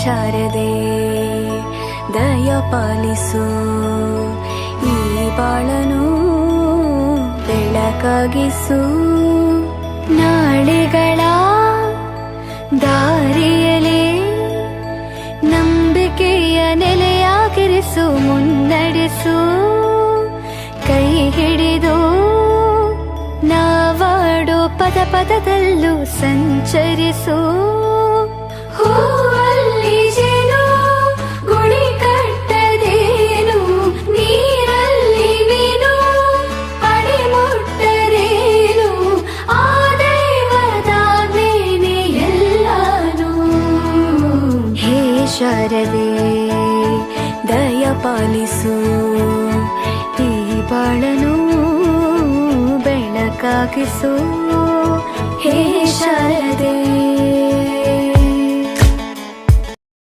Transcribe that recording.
ಶಾರದೆ ದಯ ಪಾಲಿಸು, ಈ ಬಾಳನು ಬೆಳಕಾಗಿಸು. ನಾಳೆಗಳ ದಾರಿಯಲೇ ನಂಬಿಕೆಯ ನೆಲೆಯಾಗಿರಿಸು, ಮುನ್ನಡೆಸು. ಕೈ ಹಿಡಿದು ನಾವಾಡೋ ಪದ ಪದದಲ್ಲೂ ಸಂಚರಿಸು. ಹೂವಲ್ಲಿ ಜೇನು ಗುಡಿ ಕಟ್ಟದೇನು, ನೀರಲ್ಲಿ ಮೀನು ಅಡಿ ಮುಟ್ಟರೇನು, ಆ ದೈವದಾಜ್ಞೆನೇ ಎಲ್ಲಾನು. ಹೇ ಶಾರದೆ ದಯ ಪಾಲಿಸು, ಈ ಬಾಳನು ಬೆಳಕಾಗಿಸು. ಹೇ ಶಾರದೆ